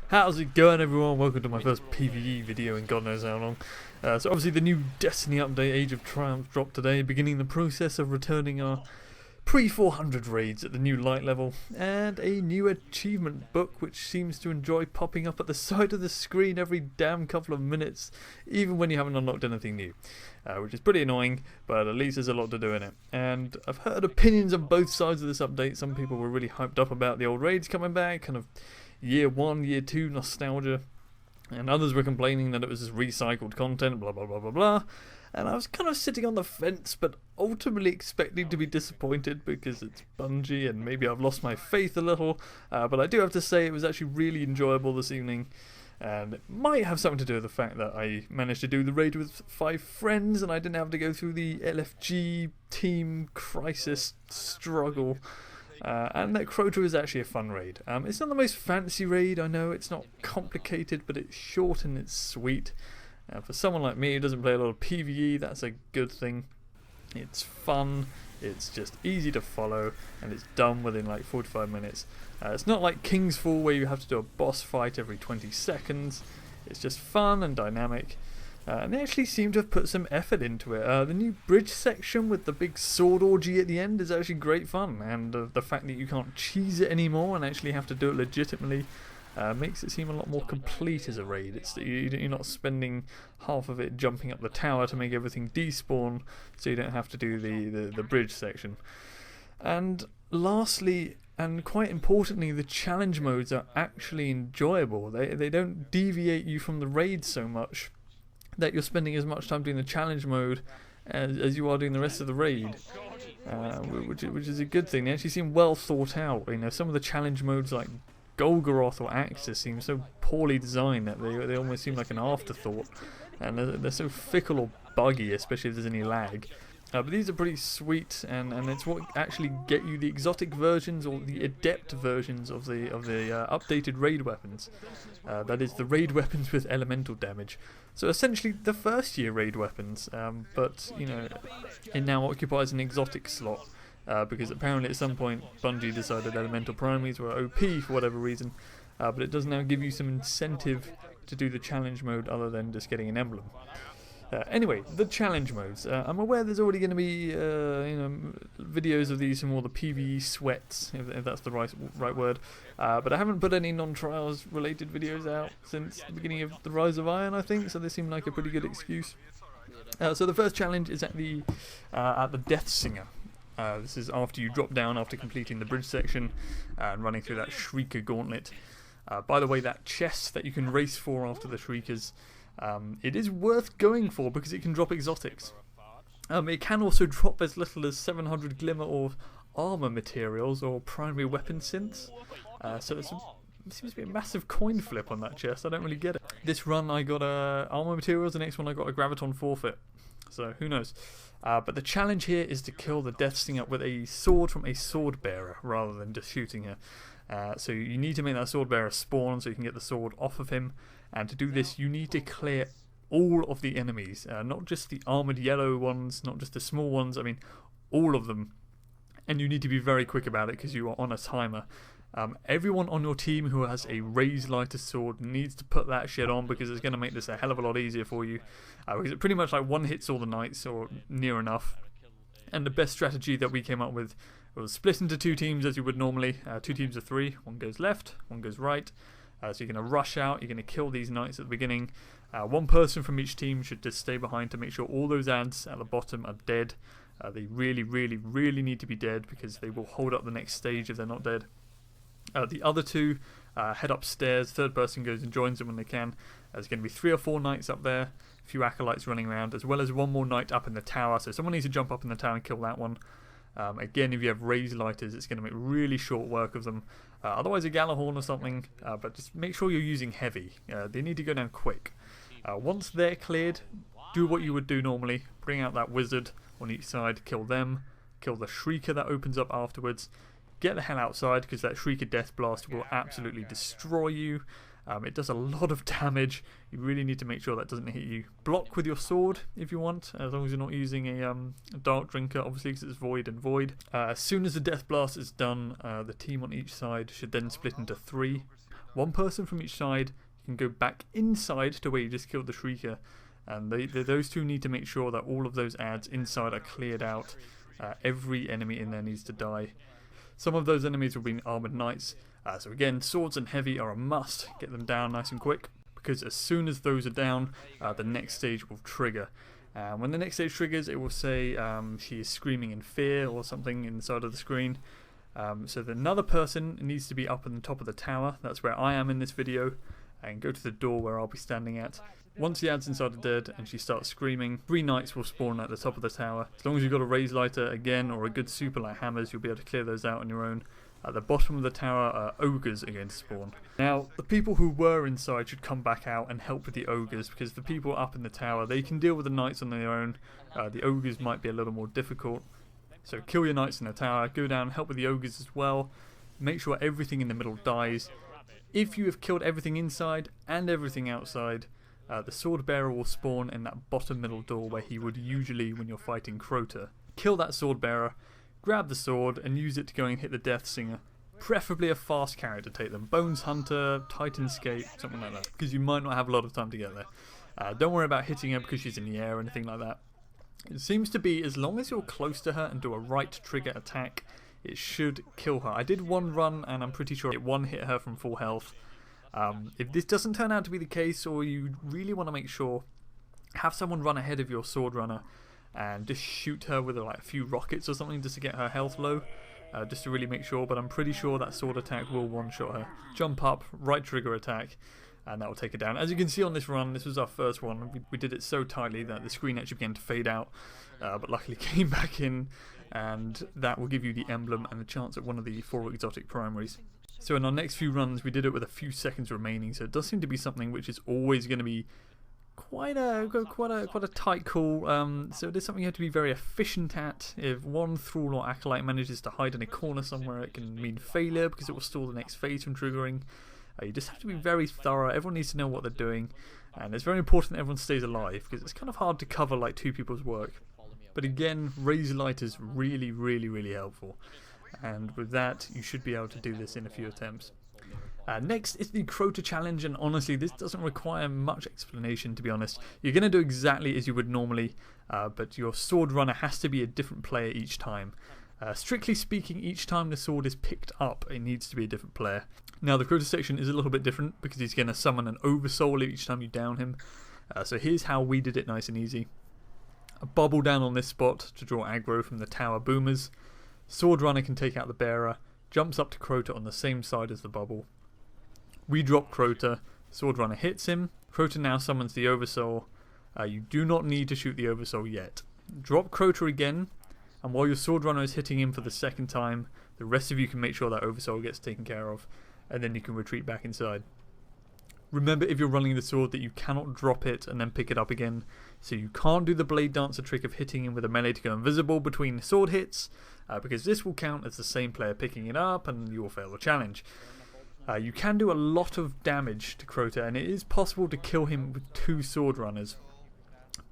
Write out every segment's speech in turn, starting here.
How's it going, everyone? Welcome to my first PvE video in God knows how long. So obviously the new Destiny update, Age of Triumph, dropped today, beginning the process of returning our pre-400 raids at the new light level, and a new achievement book which seems to enjoy popping up at the side of the screen every damn couple of minutes, even when you haven't unlocked anything new. Which is pretty annoying, but at least there's a lot to do in it. And I've heard opinions on both sides of this update. Some people were really hyped up about the old raids coming back, kind of year 1, year 2 nostalgia, and others were complaining that it was just recycled content, blah blah blah blah blah. And I was kind of sitting on the fence, but ultimately expecting to be disappointed because it's Bungie and maybe I've lost my faith a little. But I do have to say it was actually really enjoyable this evening, and it might have something to do with the fact that I managed to do the raid with 5 friends and I didn't have to go through the LFG team crisis struggle. And that Crota is actually a fun raid. It's not the most fancy raid, I know, it's not complicated, but it's short and it's sweet. For someone like me who doesn't play a lot of PvE, that's a good thing. It's fun, it's just easy to follow, and it's done within like 45 minutes. It's not like King's Fall where you have to do a boss fight every 20 seconds. It's just fun and dynamic. And they actually seem to have put some effort into it. The new bridge section with the big sword orgy at the end is actually great fun, and the fact that you can't cheese it anymore and actually have to do it legitimately makes it seem a lot more complete as a raid. It's you're not spending half of it jumping up the tower to make everything despawn, so you don't have to do the bridge section. And lastly, and quite importantly, the challenge modes are actually enjoyable. They don't deviate you from the raid so much that you're spending as much time doing the challenge mode as you are doing the rest of the raid, which is a good thing. They actually seem well thought out. You know, some of the challenge modes like Golgoroth or Axis seem so poorly designed that they almost seem like an afterthought, and they're so fickle or buggy, especially if there's any lag. But these are pretty sweet, and it's what actually get you the exotic versions or the adept versions of the updated raid weapons. That is, the raid weapons with elemental damage. So essentially the first year raid weapons, but you know, it now occupies an exotic slot because apparently at some point Bungie decided elemental primaries were OP for whatever reason, but it does now give you some incentive to do the challenge mode other than just getting an emblem. Anyway, the challenge modes. I'm aware there's already going to be videos of these from all the PvE sweats, if that's the right word. But I haven't put any non-trials related videos out since the beginning of the Rise of Iron, I think, so they seem like a pretty good excuse. So the first challenge is at the Deathsinger. This is after you drop down after completing the bridge section and running through that Shrieker gauntlet. By the way, that chest that you can race for after the Shriekers, it is worth going for because it can drop exotics. It can also drop as little as 700 glimmer or armor materials or primary weapon synths. So it seems to be a massive coin flip on that chest. I don't really get it. This run I got armor materials, the next one I got a graviton forfeit. So who knows. But the challenge here is to kill the Deathsinger with a sword from a sword bearer rather than just shooting her. So you need to make that sword bearer spawn so you can get the sword off of him. And to do this, you need to clear all of the enemies, not just the armoured yellow ones, not just the small ones, I mean all of them. And you need to be very quick about it because you are on a timer. Everyone on your team who has a raised lighter sword needs to put that shit on because it's going to make this a hell of a lot easier for you. Because it pretty much like one hits all the knights or near enough. And the best strategy that we came up with was split into 2 teams as you would normally. 2 teams of 3, one goes left, one goes right. So you're going to rush out, you're going to kill these knights at the beginning. One person from each team should just stay behind to make sure all those ads at the bottom are dead. They really, really, really need to be dead because they will hold up the next stage if they're not dead. The other 2 head upstairs, third person goes and joins them when they can. There's going to be 3 or 4 knights up there, a few acolytes running around, as well as 1 more knight up in the tower. So someone needs to jump up in the tower and kill that one. Again, if you have raised lighters, it's going to make really short work of them. Otherwise a Galahorn or something, but just make sure you're using heavy. They need to go down quick. Once they're cleared, do what you would do normally. Bring out that wizard on each side, kill them, kill the Shrieker that opens up afterwards. Get the hell outside because that Shrieker Death Blast will absolutely destroy you. It does a lot of damage. You really need to make sure that doesn't hit you. Block with your sword if you want, as long as you're not using a Dark Drinker, obviously, because it's void and void. As soon as the Death Blast is done, the team on each side should then split into 3. One person from each side can go back inside to where you just killed the Shrieker, and those two need to make sure that all of those ads inside are cleared out. Every enemy in there needs to die. Some of those enemies will be armoured knights, so again, swords and heavy are a must. Get them down nice and quick, because as soon as those are down, the next stage will trigger. When the next stage triggers, it will say she is screaming in fear or something inside of the screen. So another person needs to be up on the top of the tower. That's where I am in this video, and go to the door where I'll be standing at. Once the ads inside are dead and she starts screaming, 3 knights will spawn at the top of the tower. As long as you've got a raise lighter again or a good super like hammers, you'll be able to clear those out on your own. At the bottom of the tower, ogres are going to spawn. Now, the people who were inside should come back out and help with the ogres, because the people up in the tower, they can deal with the knights on their own. The ogres might be a little more difficult. So kill your knights in the tower, go down, help with the ogres as well. Make sure everything in the middle dies. If you have killed everything inside and everything outside, the sword bearer will spawn in that bottom middle door where he would usually when you're fighting Crota. Kill that sword bearer, grab the sword and use it to go and hit the Deathsinger. Preferably a fast character to take them. Bones Hunter, Titanscape, something like that, because you might not have a lot of time to get there. Don't worry about hitting her because she's in the air or anything like that. It seems to be as long as you're close to her and do a right trigger attack, it should kill her. I did one run and I'm pretty sure it one hit her from full health. If this doesn't turn out to be the case, or you really want to make sure, have someone run ahead of your sword runner and just shoot her with like a few rockets or something just to get her health low, just to really make sure. But I'm pretty sure that sword attack will one-shot her. Jump up, right trigger attack, and that will take her down. As you can see on this run, this was our first one. We did it so tightly that the screen actually began to fade out, but luckily came back in, and that will give you the emblem and the chance at one of the 4 exotic primaries. So in our next few runs, we did it with a few seconds remaining, so it does seem to be something which is always going to be quite a tight call. So it is something you have to be very efficient at. If one thrall or acolyte manages to hide in a corner somewhere, it can mean failure because it will stall the next phase from triggering. You just have to be very thorough. Everyone needs to know what they're doing, and it's very important that everyone stays alive because it's kind of hard to cover like 2 people's work. But again, raise light is really helpful. And with that, you should be able to do this in a few attempts. Next is the Crota challenge, and honestly, this doesn't require much explanation, to be honest. You're going to do exactly as you would normally, but your sword runner has to be a different player each time. Strictly speaking, each time the sword is picked up, it needs to be a different player. Now, the Crota section is a little bit different because he's going to summon an oversoul each time you down him. So here's how we did it nice and easy. A bubble down on this spot to draw aggro from the tower boomers. Sword runner can take out the bearer, jumps up to Crota on the same side as the bubble. We drop Crota, sword runner hits him. Crota now summons the oversoul. You do not need to shoot the oversoul yet. Drop Crota again, and while your sword runner is hitting him for the second time, the rest of you can make sure that oversoul gets taken care of, and then you can retreat back inside. Remember, if you're running the sword, that you cannot drop it and then pick it up again, so you can't do the blade dancer trick of hitting him with a melee to go invisible between sword hits, because this will count as the same player picking it up and you will fail the challenge. You can do a lot of damage to Crota, and it is possible to kill him with 2 sword runners.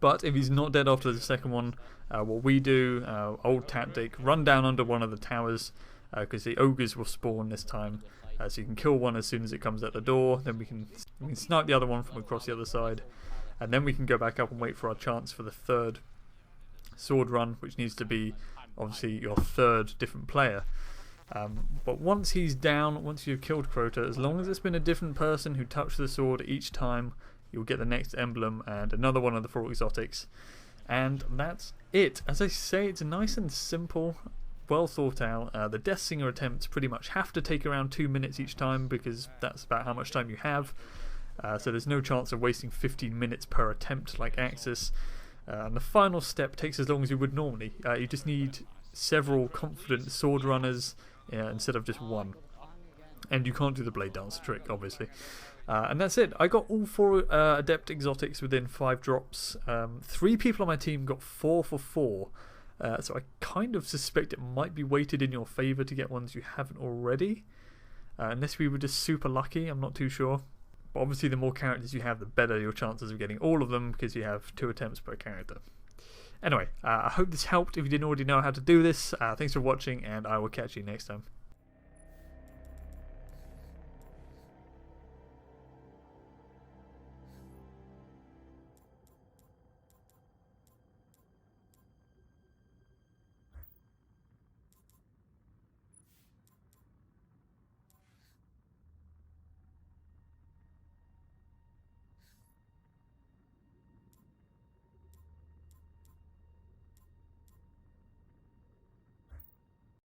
But if he's not dead after the second one, what we do, old tactic, run down under one of the towers, because the ogres will spawn this time. So you can kill one as soon as it comes at the door, then we can snipe the other one from across the other side, and then we can go back up and wait for our chance for the 3rd sword run, which needs to be obviously your 3rd different player. But once he's down, once you've killed Crota, as long as it's been a different person who touched the sword each time, you'll get the next emblem and another one of the 4 exotics. And that's it. As I say, it's nice and simple, well thought out. The Deathsinger attempts pretty much have to take around 2 minutes each time because that's about how much time you have. So there's no chance of wasting 15 minutes per attempt like Axis. And the final step takes as long as you would normally. You just need several confident sword runners instead of just one. And you can't do the blade dance trick, obviously. And that's it. I got all 4 adept exotics within 5 drops. 3 people on my team got 4 for 4. So I kind of suspect it might be weighted in your favour to get ones you haven't already. Unless we were just super lucky, I'm not too sure. But obviously the more characters you have, the better your chances of getting all of them, because you have 2 attempts per character. Anyway, I hope this helped. If you didn't already know how to do this, thanks for watching, and I will catch you next time.